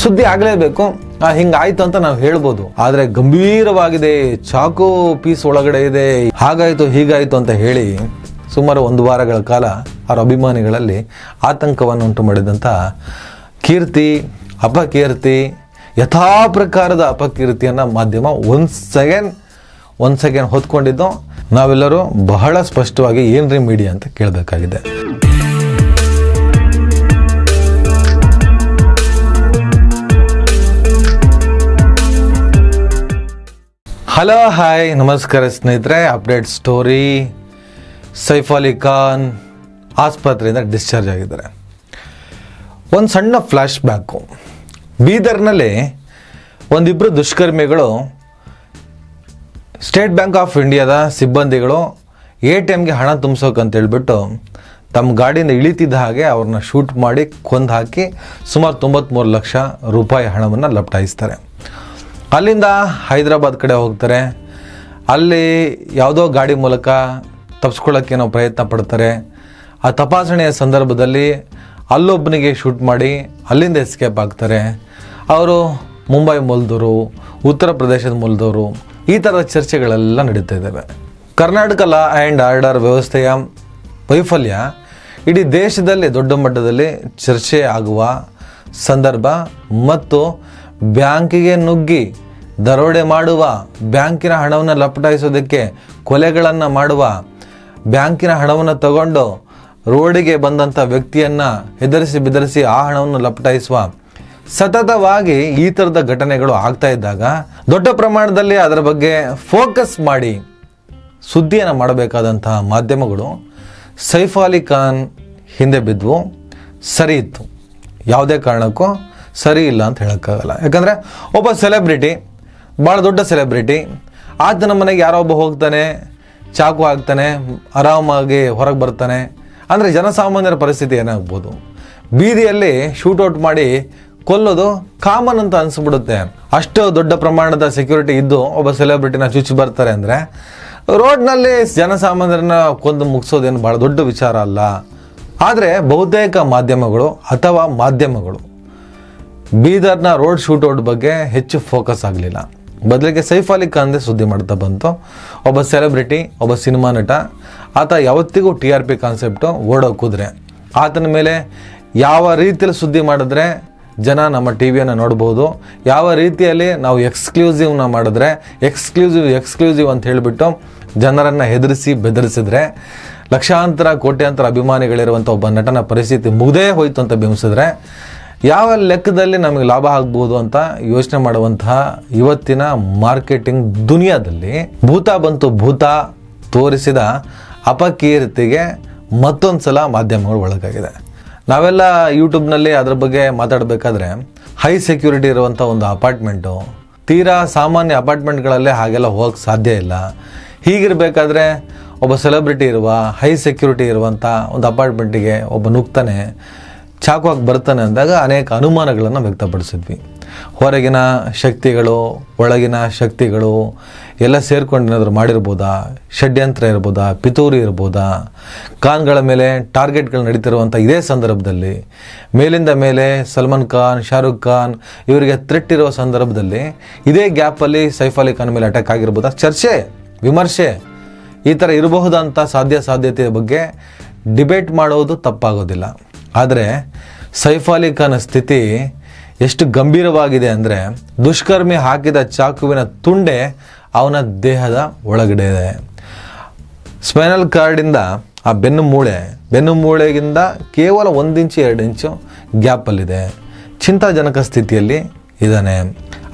ಸುದ್ದಿ ಆಗಲೇಬೇಕು. ಹಿಂಗಾಯ್ತು ಅಂತ ನಾವು ಹೇಳ್ಬೋದು. ಆದ್ರೆ ಗಂಭೀರವಾಗಿದೆ, ಚಾಕು ಪೀಸ್ ಒಳಗಡೆ ಇದೆ, ಹಾಗಾಯ್ತು ಹೀಗಾಯ್ತು ಅಂತ ಹೇಳಿ ಸುಮಾರು 1 ವಾರಗಳ ಕಾಲ ಅವರ ಅಭಿಮಾನಿಗಳಲ್ಲಿ ಆತಂಕವನ್ನು ಉಂಟು ಮಾಡಿದಂಥ ಕೀರ್ತಿ, ಅಪಕೀರ್ತಿ, ಯಥಾ ಪ್ರಕಾರದ ಅಪಕೀರ್ತಿಯನ್ನು ಮಾಧ್ಯಮ ಒಂದು ಸೆಕೆಂಡ್ ಹೊತ್ಕೊಂಡಿದ್ದು ನಾವೆಲ್ಲರೂ ಬಹಳ ಸ್ಪಷ್ಟವಾಗಿ ಏನ್ರಿ ಮೀಡಿಯಾ ಅಂತ ಕೇಳಬೇಕಾಗಿದೆ. ಹಲೋ ಹಾಯ್ ನಮಸ್ಕಾರ ಸ್ನೇಹಿತರೆ. Update story. ಸೈಫ್ ಅಲಿ ಖಾನ್ ಆಸ್ಪತ್ರೆಯಿಂದ ಡಿಸ್ಚಾರ್ಜ್ ಆಗಿದ್ದಾರೆ. ಒಂದು ಸಣ್ಣ ಫ್ಲ್ಯಾಶ್ ಬ್ಯಾಕು. ಬೀದರ್ನಲ್ಲಿ ಒಂದಿಬ್ಬರು ದುಷ್ಕರ್ಮಿಗಳು ಸ್ಟೇಟ್ ಬ್ಯಾಂಕ್ ಆಫ್ ಇಂಡಿಯಾದ ಸಿಬ್ಬಂದಿಗಳು ATMಗೆ ಹಣ ತುಂಬಿಸೋಕಂತ ಹೇಳ್ಬಿಟ್ಟು ತಮ್ಮ ಗಾಡಿಯಿಂದ ಇಳಿತಿದ್ದ ಹಾಗೆ ಅವ್ರನ್ನ ಶೂಟ್ ಮಾಡಿ ಕೊಂದು ಹಾಕಿ ಸುಮಾರು 93 ಲಕ್ಷ ರೂಪಾಯಿ ಹಣವನ್ನು ಲಪಟಾಯಿಸ್ತಾರೆ. ಅಲ್ಲಿಂದ ಹೈದರಾಬಾದ್ ಕಡೆ ಹೋಗ್ತಾರೆ. ಅಲ್ಲಿ ಯಾವುದೋ ಗಾಡಿ ಮೂಲಕ ತಪ್ಪಿಸ್ಕೊಳ್ಳೋಕ್ಕೇನೋ ಪ್ರಯತ್ನ ಪಡ್ತಾರೆ. ಆ ತಪಾಸಣೆಯ ಸಂದರ್ಭದಲ್ಲಿ ಅಲ್ಲೊಬ್ಬನಿಗೆ ಶೂಟ್ ಮಾಡಿ ಅಲ್ಲಿಂದ ಎಸ್ಕೇಪ್ ಆಗ್ತಾರೆ. ಅವರು ಮುಂಬೈ ಮೂಲದವರು, ಉತ್ತರ ಪ್ರದೇಶದ ಮೂಲದವರು, ಈ ಥರದ ಚರ್ಚೆಗಳೆಲ್ಲ ನಡೀತಾ ಇದ್ದಾವೆ. ಕರ್ನಾಟಕ ಲಾ ಆ್ಯಂಡ್ ಆರ್ಡರ್ ವ್ಯವಸ್ಥೆಯ ವೈಫಲ್ಯ ಇಡೀ ದೇಶದಲ್ಲಿ ದೊಡ್ಡ ಮಟ್ಟದಲ್ಲಿ ಚರ್ಚೆ ಆಗುವ ಸಂದರ್ಭ ಮತ್ತು ಬ್ಯಾಂಕಿಗೆ ನುಗ್ಗಿ ದರೋಡೆ ಮಾಡುವ, ಬ್ಯಾಂಕಿನ ಹಣವನ್ನು ಲಪಟಾಯಿಸೋದಕ್ಕೆ ಕೊಲೆಗಳನ್ನು ಮಾಡುವ, ಬ್ಯಾಂಕಿನ ಹಣವನ್ನು ತಗೊಂಡು ರೋಡಿಗೆ ಬಂದಂಥ ವ್ಯಕ್ತಿಯನ್ನು ಹೆದರಿಸಿ ಬೆದರಿಸಿ ಆ ಹಣವನ್ನು ಲಪಟಾಯಿಸುವ ಸತತವಾಗಿ ಈ ಥರದ ಘಟನೆಗಳು ಆಗ್ತಾ ಇದ್ದಾಗ ದೊಡ್ಡ ಪ್ರಮಾಣದಲ್ಲಿ ಅದರ ಬಗ್ಗೆ ಫೋಕಸ್ ಮಾಡಿ ಸುದ್ದಿಯನ್ನು ಮಾಡಬೇಕಾದಂತಹ ಮಾಧ್ಯಮಗಳು ಸೈಫ್ ಅಲಿ ಖಾನ್ ಹಿಂದೆ ಬಿದ್ವು. ಸರಿ ಇತ್ತು, ಯಾವುದೇ ಕಾರಣಕ್ಕೂ ಸರಿ ಇಲ್ಲ ಅಂತ ಹೇಳೋಕ್ಕಾಗಲ್ಲ. ಯಾಕಂದರೆ ಒಬ್ಬ ಸೆಲೆಬ್ರಿಟಿ, ಭಾಳ ದೊಡ್ಡ ಸೆಲೆಬ್ರಿಟಿ, ಆತನ ಮನೆಗೆ ಯಾರೋ ಒಬ್ಬ ಹೋಗ್ತಾನೆ, ಚಾಕು ಹಾಕ್ತಾನೆ, ಆರಾಮಾಗಿ ಹೊರಗೆ ಬರ್ತಾನೆ ಅಂದರೆ ಜನಸಾಮಾನ್ಯರ ಪರಿಸ್ಥಿತಿ ಏನಾಗ್ಬೋದು? ಬೀದಿಯಲ್ಲಿ ಶೂಟೌಟ್ ಮಾಡಿ ಕೊಲ್ಲೋದು ಕಾಮನ್ ಅಂತ ಅನಿಸ್ಬಿಡುತ್ತೆ. ಅಷ್ಟು ದೊಡ್ಡ ಪ್ರಮಾಣದ ಸೆಕ್ಯೂರಿಟಿ ಇದ್ದು ಒಬ್ಬ ಸೆಲೆಬ್ರಿಟಿನ ಚುಚ್ಚಿ ಬರ್ತಾರೆ ಅಂದರೆ ರೋಡ್ನಲ್ಲಿ ಜನಸಾಮಾನ್ಯರನ್ನ ಕೊಂದು ಮುಗಿಸೋದೇನು ಭಾಳ ದೊಡ್ಡ ವಿಚಾರ ಅಲ್ಲ. ಆದರೆ ಬಹುತೇಕ ಮಾಧ್ಯಮಗಳು ಬೀದರ್ನ ರೋಡ್ ಶೂಟೌಟ್ ಬಗ್ಗೆ ಹೆಚ್ಚು ಫೋಕಸ್ ಆಗಲಿಲ್ಲ. ಬದಲಿಗೆ ಸೈಫ್ ಅಲಿ ಖಾನ್ದೇ ಸುದ್ದಿ ಮಾಡ್ತಾ ಬಂತು. ಒಬ್ಬ ಸೆಲೆಬ್ರಿಟಿ, ಒಬ್ಬ ಸಿನಿಮಾ ನಟ, ಆತ ಯಾವತ್ತಿಗೂ TRP ಕಾನ್ಸೆಪ್ಟು ಓಡೋ ಕುದುರೆ. ಆತನ ಮೇಲೆ ಯಾವ ರೀತಿಯಲ್ಲಿ ಸುದ್ದಿ ಮಾಡಿದ್ರೆ ಜನ ನಮ್ಮ ಟಿವಿಯನ್ನು ನೋಡ್ಬೋದು, ಯಾವ ರೀತಿಯಲ್ಲಿ ನಾವು ಎಕ್ಸ್ಕ್ಲೂಸಿವ್ನ ಮಾಡಿದ್ರೆ ಎಕ್ಸ್ಕ್ಲೂಸಿವ್ ಅಂತ ಹೇಳಿಬಿಟ್ಟು ಜನರನ್ನು ಹೆದರಿಸಿ ಬೆದರಿಸಿದ್ರೆ, ಲಕ್ಷಾಂತರ ಕೋಟ್ಯಾಂತರ ಅಭಿಮಾನಿಗಳಿರುವಂಥ ಒಬ್ಬ ನಟನ ಪರಿಸ್ಥಿತಿ ಮುಗ್ದೇ ಹೋಯ್ತು ಅಂತ ಬಿಂಬಿಸಿದ್ರೆ ಯಾವ ಲೆಕ್ಕದಲ್ಲಿ ನಮಗೆ ಲಾಭ ಆಗ್ಬೋದು ಅಂತ ಯೋಚನೆ ಮಾಡುವಂತಹ ಇವತ್ತಿನ ಮಾರ್ಕೆಟಿಂಗ್ ದುನಿಯಾದಲ್ಲಿ ಭೂತ ತೋರಿಸಿದ ಅಪಕೀರ್ತಿಗೆ ಮತ್ತೊಂದು ಸಲ ಮಾಧ್ಯಮಗಳು ಒಳಗಾಗಿದೆ. ನಾವೆಲ್ಲ ಯೂಟ್ಯೂಬ್ನಲ್ಲಿ ಅದ್ರ ಬಗ್ಗೆ ಮಾತಾಡಬೇಕಾದ್ರೆ ಹೈ ಸೆಕ್ಯೂರಿಟಿ ಇರುವಂಥ ಒಂದು ಅಪಾರ್ಟ್ಮೆಂಟು, ತೀರಾ ಸಾಮಾನ್ಯ ಅಪಾರ್ಟ್ಮೆಂಟ್ಗಳಲ್ಲೇ ಹಾಗೆಲ್ಲ ಹೋಗಕ್ಕೆ ಸಾಧ್ಯ ಇಲ್ಲ. ಹೀಗಿರಬೇಕಾದ್ರೆ ಒಬ್ಬ ಸೆಲೆಬ್ರಿಟಿ ಇರುವ, ಹೈ ಸೆಕ್ಯೂರಿಟಿ ಇರುವಂಥ ಒಂದು ಅಪಾರ್ಟ್ಮೆಂಟಿಗೆ ಒಬ್ಬ ನುಗ್ತಾನೆ, ಚಾಕು ಹಾಕಿ ಬರ್ತಾನೆ ಅಂದಾಗ ಅನೇಕ ಅನುಮಾನಗಳನ್ನು ವ್ಯಕ್ತಪಡಿಸಿದ್ವಿ. ಹೊರಗಿನ ಶಕ್ತಿಗಳು, ಒಳಗಿನ ಶಕ್ತಿಗಳು ಎಲ್ಲ ಸೇರ್ಕೊಂಡು ಏನಾದರೂ ಮಾಡಿರ್ಬೋದಾ? ಷಡ್ಯಂತ್ರ ಇರ್ಬೋದಾ? ಪಿತೂರಿ ಇರ್ಬೋದಾ? ಖಾನ್ಗಳ ಮೇಲೆ ಟಾರ್ಗೆಟ್ಗಳು ನಡೀತಿರುವಂಥ ಇದೇ ಸಂದರ್ಭದಲ್ಲಿ ಮೇಲಿಂದ ಮೇಲೆ ಸಲ್ಮಾನ್ ಖಾನ್, ಶಾರುಖ್ ಖಾನ್ ಇವರಿಗೆ ಥ್ರೆಟ್ ಇರೋ ಸಂದರ್ಭದಲ್ಲಿ ಇದೇ ಗ್ಯಾಪಲ್ಲಿ ಸೈಫ್ ಅಲಿ ಖಾನ್ ಮೇಲೆ ಅಟ್ಯಾಕ್ ಆಗಿರ್ಬೋದಾ? ಚರ್ಚೆ, ವಿಮರ್ಶೆ ಈ ಥರ ಇರಬಹುದಂಥ ಸಾಧ್ಯತೆಯ ಬಗ್ಗೆ ಡಿಬೇಟ್ ಮಾಡೋದು ತಪ್ಪಾಗೋದಿಲ್ಲ. ಆದರೆ ಸೈಫ್ ಅಲಿ ಖಾನ್ ಸ್ಥಿತಿ ಎಷ್ಟು ಗಂಭೀರವಾಗಿದೆ ಅಂದರೆ ದುಷ್ಕರ್ಮಿ ಹಾಕಿದ ಚಾಕುವಿನ ತುಂಡೆ ಅವನ ದೇಹದ ಒಳಗಡೆ ಇದೆ. ಸ್ಪೈನಲ್ ಕಾರ್ಡಿಂದ ಆ ಬೆನ್ನು ಮೂಳೆಗಿಂದ ಕೇವಲ 1 ಇಂಚು 2 ಇಂಚು ಗ್ಯಾಪಲ್ಲಿದೆ. ಚಿಂತಾಜನಕ ಸ್ಥಿತಿಯಲ್ಲಿ ಇದ್ದಾನೆ.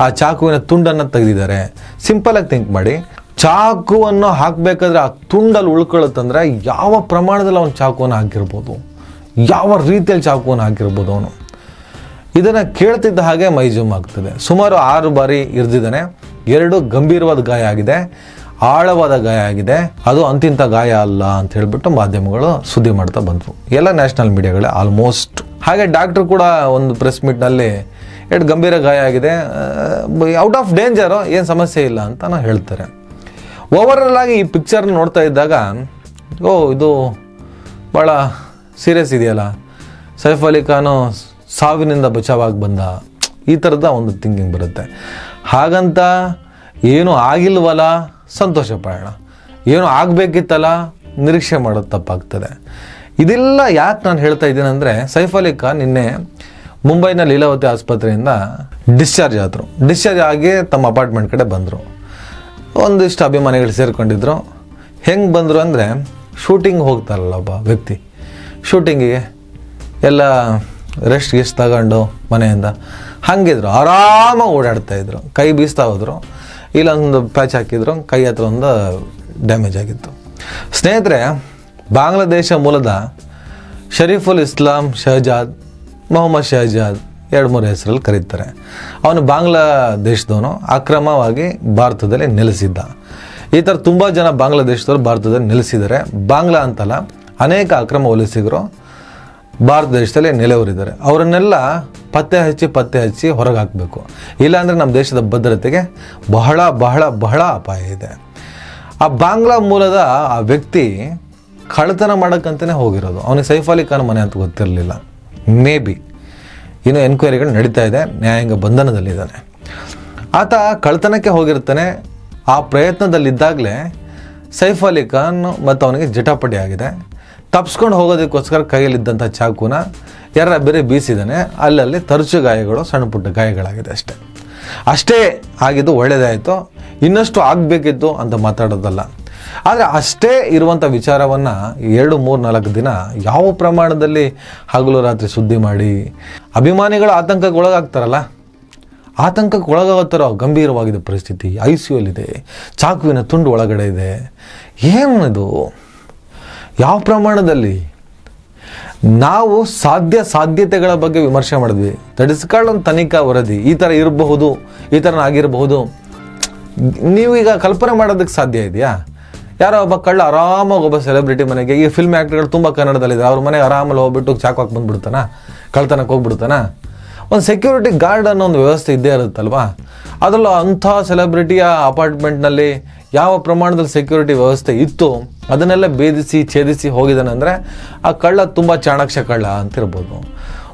ಆ ಚಾಕುವಿನ ತುಂಡನ್ನು ತೆಗೆದಿದ್ದಾರೆ. ಸಿಂಪಲಾಗಿ ಥಿಂಕ್ ಮಾಡಿ, ಚಾಕುವನ್ನು ಹಾಕಬೇಕಾದ್ರೆ ಆ ತುಂಡಲ್ಲಿ ಉಳ್ಕೊಳ್ಳುತ್ತಂದ್ರೆ ಯಾವ ಪ್ರಮಾಣದಲ್ಲಿ ಅವನು ಚಾಕುವನ್ನು ಹಾಕಿರ್ಬೋದು, ಯಾವ ರೀತಿಯಲ್ಲಿ ಚಾಕುವನ್ನು ಹಾಕಿರ್ಬೋದು ಅವನು. ಇದನ್ನು ಕೇಳ್ತಿದ್ದ ಹಾಗೆ ಮೈ ಜುಮ್ ಆಗ್ತದೆ. ಸುಮಾರು 6 ಬಾರಿ ಇರಿದಿದ್ದಾನೆ. 2 ಗಂಭೀರವಾದ ಗಾಯ ಆಗಿದೆ, ಆಳವಾದ ಗಾಯ ಆಗಿದೆ. ಅದು ಅಂತಿಂಥ ಗಾಯ ಅಲ್ಲ ಅಂತ ಹೇಳ್ಬಿಟ್ಟು ಮಾಧ್ಯಮಗಳು ಸುದ್ದಿ ಮಾಡ್ತಾ ಬಂದರು, ಎಲ್ಲ ನ್ಯಾಷನಲ್ ಮೀಡಿಯಾಗಳೇ ಆಲ್ಮೋಸ್ಟ್. ಹಾಗೆ ಡಾಕ್ಟ್ರು ಕೂಡ ಒಂದು ಪ್ರೆಸ್ ಮೀಟ್ನಲ್ಲಿ 2 ಗಂಭೀರ ಗಾಯ ಆಗಿದೆ, ಔಟ್ ಆಫ್ ಡೇಂಜರು, ಏನು ಸಮಸ್ಯೆ ಇಲ್ಲ ಅಂತ ನಾವು ಹೇಳ್ತಾರೆ. ಓವರಾಲ್ ಆಗಿ ಈ ಪಿಕ್ಚರ್ನ ನೋಡ್ತಾ ಇದ್ದಾಗ ಇದು ಭಾಳ ಸೀರಿಯಸ್ ಇದೆಯಲ್ಲ, ಸೈಫ್ ಅಲಿ ಖಾನು ಸಾವಿನಿಂದ ಬಚಾವಾಗಿ ಬಂದ, ಈ ಥರದ ಒಂದು ಥಿಂಕಿಂಗ್ ಬರುತ್ತೆ. ಹಾಗಂತ ಏನೂ ಆಗಿಲ್ವಲ್ಲ ಸಂತೋಷ ಪಡೋಣ, ಏನೂ ಆಗಬೇಕಿತ್ತಲ್ಲ ನಿರೀಕ್ಷೆ ಮಾಡೋದು ತಪ್ಪಾಗ್ತದೆ. ಇದೆಲ್ಲ ಯಾಕೆ ನಾನು ಹೇಳ್ತಾ ಇದ್ದೀನಿ ಅಂದರೆ, ಸೈಫ್ ಅಲಿ ಖಾನ್ ನಿನ್ನೆ ಮುಂಬೈನ ಲೀಲಾವತಿ ಆಸ್ಪತ್ರೆಯಿಂದ ಡಿಸ್ಚಾರ್ಜ್ ಆದರು. ಡಿಸ್ಚಾರ್ಜ್ ಆಗಿ ತಮ್ಮ ಅಪಾರ್ಟ್ಮೆಂಟ್ ಕಡೆ ಬಂದರು. ಒಂದಿಷ್ಟು ಅಭಿಮಾನಿಗಳು ಸೇರಿಕೊಂಡಿದ್ರು. ಹೆಂಗೆ ಬಂದರು ಅಂದರೆ, ಶೂಟಿಂಗ್ ಹೋಗ್ತಾರಲ್ಲ ಒಬ್ಬ ವ್ಯಕ್ತಿ, ಶೂಟಿಂಗಿಗೆ ಎಲ್ಲ ರೆಸ್ಟ್ ತಗೊಂಡು ಮನೆಯಿಂದ ಹಾಗಿದ್ರು, ಆರಾಮಾಗಿ ಓಡಾಡ್ತಾಯಿದ್ರು. ಕೈ ಬೀಸ್ತಾ ಹೋದರು, ಇಲ್ಲೊಂದು ಪ್ಯಾಚ್ ಹಾಕಿದ್ರು, ಕೈ ಹತ್ರ ಒಂದು ಡ್ಯಾಮೇಜ್ ಆಗಿತ್ತು. ಸ್ನೇಹಿತರೆ, ಬಾಂಗ್ಲಾದೇಶ ಮೂಲದ ಶರೀಫುಲ್ ಇಸ್ಲಾಂ ಶಹಜಾದ್, ಮೊಹಮ್ಮದ್ ಶಹಜಾದ್ 2-3 ಹೆಸರಲ್ಲಿ ಕರೀತಾರೆ. ಅವನು ಬಾಂಗ್ಲಾದೇಶದವನು, ಅಕ್ರಮವಾಗಿ ಭಾರತದಲ್ಲಿ ನೆಲೆಸಿದ್ದ. ಈ ಥರ ತುಂಬ ಜನ ಬಾಂಗ್ಲಾದೇಶದವರು ಭಾರತದಲ್ಲಿ ನೆಲೆಸಿದ್ದಾರೆ. ಬಾಂಗ್ಲಾ ಅಂತಲ್ಲ, ಅನೇಕ ಅಕ್ರಮ ವಲಸಿಗರು ಭಾರತ ದೇಶದಲ್ಲಿ ನೆಲೆಯೂರಿದ್ದಾರೆ. ಅವರನ್ನೆಲ್ಲ ಪತ್ತೆ ಹಚ್ಚಿ ಹೊರಗೆ ಹಾಕಬೇಕು. ಇಲ್ಲಾಂದರೆ ನಮ್ಮ ದೇಶದ ಭದ್ರತೆಗೆ ಬಹಳ ಬಹಳ ಬಹಳ ಅಪಾಯ ಇದೆ. ಆ ಬಾಂಗ್ಲಾ ಮೂಲದ ಆ ವ್ಯಕ್ತಿ ಕಳ್ಳತನ ಮಾಡೋಕ್ಕಂತಲೇ ಹೋಗಿರೋದು. ಅವನಿಗೆ ಸೈಫ್ ಅಲಿ ಖಾನ್ ಮನೆ ಅಂತ ಗೊತ್ತಿರಲಿಲ್ಲ. ಮೇ ಬಿ ಇನ್ನೂ ಎನ್ಕ್ವೈರಿಗಳು ನಡೀತಾ ಇದೆ, ನ್ಯಾಯಾಂಗ ಬಂಧನದಲ್ಲಿದ್ದಾನೆ. ಆತ ಕಳ್ಳತನಕ್ಕೆ ಹೋಗಿರ್ತಾನೆ. ಆ ಪ್ರಯತ್ನದಲ್ಲಿದ್ದಾಗಲೇ ಸೈಫ್ ಅಲಿ ಖಾನ್ ಮತ್ತು ಅವನಿಗೆ ಜಟಾಪಟಿ ಆಗಿದೆ. ತಪ್ಪಿಸ್ಕೊಂಡು ಹೋಗೋದಕ್ಕೋಸ್ಕರ ಕೈಯಲ್ಲಿದ್ದಂಥ ಚಾಕುನ ಯಾರ ಬೇರೆ ಬೀಸಿದ್ದಾನೆ. ಅಲ್ಲಲ್ಲಿ ತರಚು ಗಾಯಗಳು, ಸಣ್ಣ ಪುಟ್ಟ ಗಾಯಗಳಾಗಿದೆ ಅಷ್ಟೇ ಆಗಿದ್ದು ಒಳ್ಳೆಯದಾಯಿತು. ಇನ್ನಷ್ಟು ಆಗಬೇಕಿತ್ತು ಅಂತ ಮಾತಾಡೋದಲ್ಲ. ಆದರೆ ಅಷ್ಟೇ ಇರುವಂಥ ವಿಚಾರವನ್ನು 2-3-4 ದಿನ ಯಾವ ಪ್ರಮಾಣದಲ್ಲಿ ಹಗಲು ರಾತ್ರಿ ಸುದ್ದಿ ಮಾಡಿ ಅಭಿಮಾನಿಗಳು ಆತಂಕಕ್ಕೆ ಒಳಗಾಗ್ತಾರಲ್ಲ, ಆತಂಕಕ್ಕೆ ಒಳಗಾಗೋ ಥರ ಗಂಭೀರವಾಗಿದೆ ಪರಿಸ್ಥಿತಿ. ICU ಯಲ್ಲಿದೆ, ಚಾಕುವಿನ ತುಂಡು ಒಳಗಡೆ ಇದೆ. ಏನಿದು? ಯಾವ ಪ್ರಮಾಣದಲ್ಲಿ? ನಾವು ಸಾಧ್ಯತೆಗಳ ಬಗ್ಗೆ ವಿಮರ್ಶೆ ಮಾಡಿದ್ವಿ. ಒಂದು ತನಿಖಾ ವರದಿ, ಈ ಥರ ಇರಬಹುದು, ಈ ಥರ ಆಗಿರಬಹುದು. ನೀವೀಗ ಕಲ್ಪನೆ ಮಾಡೋದಕ್ಕೆ ಸಾಧ್ಯ ಇದೆಯಾ? ಯಾರೋ ಒಬ್ಬ ಕಳ್ಳ ಆರಾಮಾಗಿ ಒಬ್ಬ ಸೆಲೆಬ್ರಿಟಿ ಮನೆಗೆ, ಈ ಫಿಲ್ಮ್ ಆ್ಯಕ್ಟರ್ಗಳು ತುಂಬ ಕನ್ನಡದಲ್ಲಿದೆ, ಅವ್ರ ಮನೆಗೆ ಆರಾಮಲ್ಲಿ ಹೋಗ್ಬಿಟ್ಟು ಚಾಕು ಹಾಕಿ ಬಂದುಬಿಡ್ತಾನ, ಕಳ್ತನಕ್ಕೆ ಹೋಗ್ಬಿಡ್ತಾನ. ಒಂದು ಸೆಕ್ಯೂರಿಟಿ ಗಾರ್ಡ್ ಅನ್ನೋ ಒಂದು ವ್ಯವಸ್ಥೆ ಇದ್ದೇ ಇರುತ್ತಲ್ವಾ? ಅದರಲ್ಲೂ ಅಂಥ ಸೆಲೆಬ್ರಿಟಿಯ ಅಪಾರ್ಟ್ಮೆಂಟ್ನಲ್ಲಿ ಯಾವ ಪ್ರಮಾಣದಲ್ಲಿ ಸೆಕ್ಯೂರಿಟಿ ವ್ಯವಸ್ಥೆ ಇತ್ತು ಅದನ್ನೆಲ್ಲ ಛೇದಿಸಿ ಹೋಗಿದ್ದಾನೆ ಅಂದರೆ ಆ ಕಳ್ಳ ತುಂಬ ಚಾಣಾಕ್ಷ ಕಳ್ಳ ಅಂತಿರ್ಬೋದು.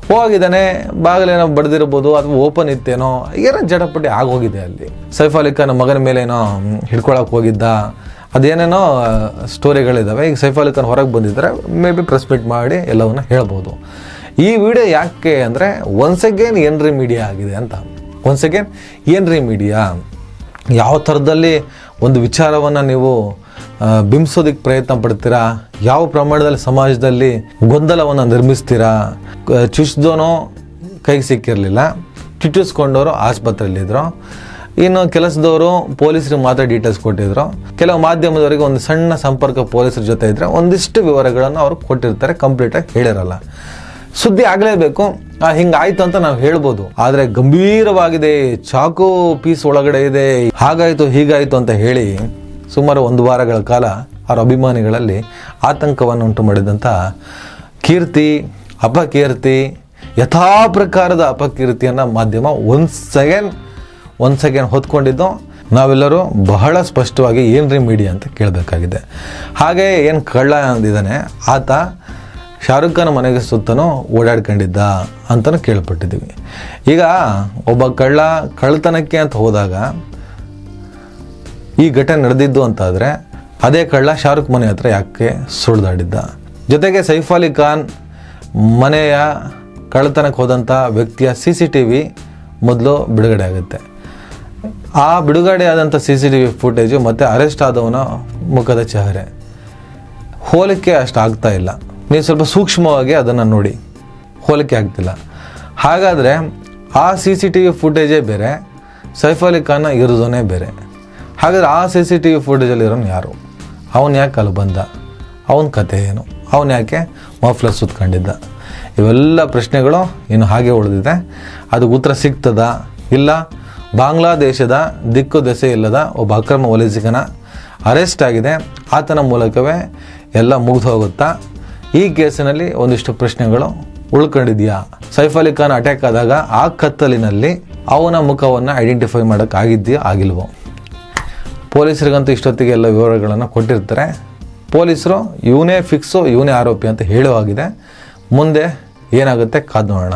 ಹೋಗಿದ್ದಾನೆ, ಬಾಗಿಲೇನೋ ಬಡ್ದಿರ್ಬೋದು, ಅಥವಾ ಓಪನ್ ಇತ್ತೇನೋ, ಏನೋ ಜಟಪಟಿ ಆಗೋಗಿದೆ ಅಲ್ಲಿ. ಸೈಫ್ ಅಲಿ ಖಾನ್ ಮಗನ ಮೇಲೇನೋ ಹಿಡ್ಕೊಳಕ್ಕೆ ಹೋಗಿದ್ದ, ಅದೇನೇನೋ ಸ್ಟೋರಿಗಳಿದ್ದಾವೆ. ಈಗ ಸೈಫ್ ಅಲಿ ಖಾನ್ ಹೊರಗೆ ಬಂದಿದ್ದರೆ ಮೇ ಬಿ ಪ್ರೆಸ್ ಮೀಟ್ ಮಾಡಿ ಎಲ್ಲವನ್ನ ಹೇಳ್ಬೋದು. ಈ ವಿಡಿಯೋ ಯಾಕೆ ಅಂದರೆ ಒನ್ಸ್ ಅಗೇನ್ ಏನ್ರಿ ಮೀಡಿಯಾ ಆಗಿದೆ ಅಂತ. ಒನ್ಸ್ ಅಗೇನ್ ಏನ್ರಿ ಮೀಡಿಯಾ, ಯಾವ ಥರದಲ್ಲಿ ಒಂದು ವಿಚಾರವನ್ನು ನೀವು ಬಿಂಬಿಸೋದಕ್ಕೆ ಪ್ರಯತ್ನ ಪಡ್ತೀರಾ, ಯಾವ ಪ್ರಮಾಣದಲ್ಲಿ ಸಮಾಜದಲ್ಲಿ ಗೊಂದಲವನ್ನು ನಿರ್ಮಿಸ್ತೀರಾ. ಚುಚ್ಚಿದೋನೋ ಕೈಗೆ ಸಿಕ್ಕಿರಲಿಲ್ಲ, ಚುಚ್ಚಿಸ್ಕೊಂಡವರು ಆಸ್ಪತ್ರೆಯಲ್ಲಿದ್ದರು. ಇನ್ನು ಕೆಲಸದವರು ಪೊಲೀಸರಿಗೆ ಮಾತ್ರ ಡೀಟೇಲ್ಸ್ ಕೊಟ್ಟಿದ್ರು. ಕೆಲವು ಮಾಧ್ಯಮದವರಿಗೆ ಒಂದು ಸಣ್ಣ ಸಂಪರ್ಕ ಪೊಲೀಸರ ಜೊತೆ ಇದ್ದರೆ ಒಂದಿಷ್ಟು ವಿವರಗಳನ್ನು ಅವರು ಕೊಟ್ಟಿರ್ತಾರೆ, ಕಂಪ್ಲೀಟಾಗಿ ಹೇಳಿರಲ್ಲ. ಸುದ್ದಿ ಆಗಲೇಬೇಕು, ಹಿಂಗಾಯ್ತು ಅಂತ ನಾವು ಹೇಳ್ಬೋದು. ಆದರೆ ಗಂಭೀರವಾಗಿದೆ, ಚಾಕು ಪೀಸ್ ಒಳಗಡೆ ಇದೆ, ಹಾಗಾಯಿತು ಹೀಗಾಯಿತು ಅಂತ ಹೇಳಿ ಸುಮಾರು 1 ವಾರಗಳ ಕಾಲ ಅವರ ಅಭಿಮಾನಿಗಳಲ್ಲಿ ಆತಂಕವನ್ನು ಉಂಟು ಮಾಡಿದಂಥ ಕೀರ್ತಿ, ಅಪಕೀರ್ತಿ, ಯಥಾ ಪ್ರಕಾರದ ಅಪಕೀರ್ತಿಯನ್ನು ಮಾಧ್ಯಮ ಒನ್ಸ್ ಅಗೇನ್ ಹೊತ್ಕೊಂಡಿದ್ದು ನಾವೆಲ್ಲರೂ ಬಹಳ ಸ್ಪಷ್ಟವಾಗಿ ಏನ್ರಿ ಮೀಡಿಯಾ ಅಂತ ಕೇಳಬೇಕಾಗಿದೆ. ಹಾಗೆ ಏನು ಕಳ್ಳ ಅಂದಿದ್ದಾನೆ ಆತ ಶಾರುಖ್ ಖಾನ್ ಮನೆಗೆ ಸುತ್ತನೂ ಓಡಾಡ್ಕೊಂಡಿದ್ದ ಅಂತಲೂ ಕೇಳ್ಪಟ್ಟಿದ್ದೀವಿ. ಈಗ ಒಬ್ಬ ಕಳ್ಳತನಕ್ಕೆ ಅಂತ ಹೋದಾಗ ಈ ಘಟನೆ ನಡೆದಿದ್ದು ಅಂತಾದರೆ ಅದೇ ಕಳ್ಳ ಶಾರುಖ್ ಮನೆ ಹತ್ರ ಯಾಕೆ ಸುಳಿದಾಡಿದ್ದ? ಜೊತೆಗೆ ಸೈಫ್ ಅಲಿ ಖಾನ್ ಮನೆಯ ಕಳ್ಳತನಕ್ಕೆ ಹೋದಂಥ ವ್ಯಕ್ತಿಯ CCTV ಮೊದಲು ಬಿಡುಗಡೆ ಆಗುತ್ತೆ. ಆ ಬಿಡುಗಡೆ ಆದಂಥ CCTV ಫುಟೇಜು ಮತ್ತು ಅರೆಸ್ಟ್ ಆದವನ ಮುಖದ ಚೆಹರೆ ಹೋಲಿಕೆ ಅಷ್ಟು ಆಗ್ತಾ ಇಲ್ಲ. ನೀವು ಸ್ವಲ್ಪ ಸೂಕ್ಷ್ಮವಾಗಿ ಅದನ್ನು ನೋಡಿ, ಹೋಲಿಕೆ ಆಗ್ತಿಲ್ಲ. ಹಾಗಾದರೆ ಆ CCTV ಫುಟೇಜೇ ಬೇರೆ, ಸೈಫ್ ಅಲಿ ಖಾನ್ ಇರೋದೇ ಬೇರೆ. ಹಾಗಾದರೆ ಆ CCTV ಫುಟೇಜಲ್ಲಿರೋನು ಯಾರು? ಅವನು ಯಾಕೆ ಅಲ್ಲಿ ಬಂದ? ಅವನ ಕತೆ ಏನು? ಅವನು ಯಾಕೆ ಮಫ್ಲರ್ ಸುತ್ಕೊಂಡಿದ್ದ? ಇವೆಲ್ಲ ಪ್ರಶ್ನೆಗಳು ಇನ್ನು ಹಾಗೆ ಉಳಿದಿದೆ. ಅದಕ್ಕೆ ಉತ್ತರ ಸಿಗ್ತದ? ಇಲ್ಲ. ಬಾಂಗ್ಲಾದೇಶದ ದಿಕ್ಕು ದೆಸೆ ಇಲ್ಲದ ಒಬ್ಬ ಅಕ್ರಮ ವಲಸಿಗನ ಅರೆಸ್ಟ್ ಆಗಿದೆ, ಆತನ ಮೂಲಕವೇ ಎಲ್ಲ ಮುಗಿದು ಹೋಗುತ್ತಾ? ಈ ಕೇಸಿನಲ್ಲಿ ಒಂದಿಷ್ಟು ಪ್ರಶ್ನೆಗಳು ಉಳ್ಕೊಂಡಿದೆಯಾ? ಸೈಫ್ ಅಲಿ ಖಾನ್ ಅಟ್ಯಾಕ್ ಆದಾಗ ಆ ಕತ್ತಲಿನಲ್ಲಿ ಅವನ ಮುಖವನ್ನು ಐಡೆಂಟಿಫೈ ಮಾಡೋಕ್ಕಾಗಿದೆಯೋ ಆಗಿಲ್ವೋ? ಪೊಲೀಸರಿಗಂತೂ ಇಷ್ಟೊತ್ತಿಗೆ ಎಲ್ಲ ವಿವರಗಳನ್ನು ಕೊಟ್ಟಿರ್ತಾರೆ. ಪೊಲೀಸರು ಇವನೇ ಫಿಕ್ಸು, ಇವನೇ ಆರೋಪಿ ಅಂತ ಹೇಳುವಾಗಿದೆ. ಮುಂದೆ ಏನಾಗುತ್ತೆ ಕಾದು ನೋಡೋಣ.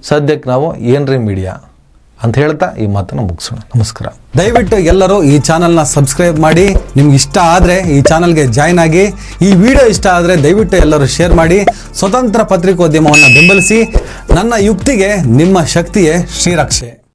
ಸದ್ಯಕ್ಕೆ ನಾವು ಏನ್ರಿ ಮೀಡಿಯಾ ಅಂತ ಹೇಳ್ತಾ ಈ ಮಾತನ್ನು ಮುಗಿಸೋಣ. ನಮಸ್ಕಾರ. ದಯವಿಟ್ಟು ಎಲ್ಲರೂ ಈ ಚಾನಲ್ನ ಸಬ್ಸ್ಕ್ರೈಬ್ ಮಾಡಿ. ನಿಮ್ಗೆ ಇಷ್ಟ ಆದರೆ ಈ ಚಾನಲ್ಗೆ ಜಾಯ್ನ್ ಆಗಿ. ಈ ವಿಡಿಯೋ ಇಷ್ಟ ಆದರೆ ದಯವಿಟ್ಟು ಎಲ್ಲರೂ ಶೇರ್ ಮಾಡಿ. ಸ್ವತಂತ್ರ ಪತ್ರಿಕೋದ್ಯಮವನ್ನು ಬೆಂಬಲಿಸಿ. ನನ್ನ ಯುಕ್ತಿಗೆ ನಿಮ್ಮ ಶಕ್ತಿಯೇ ಶ್ರೀರಕ್ಷೆ.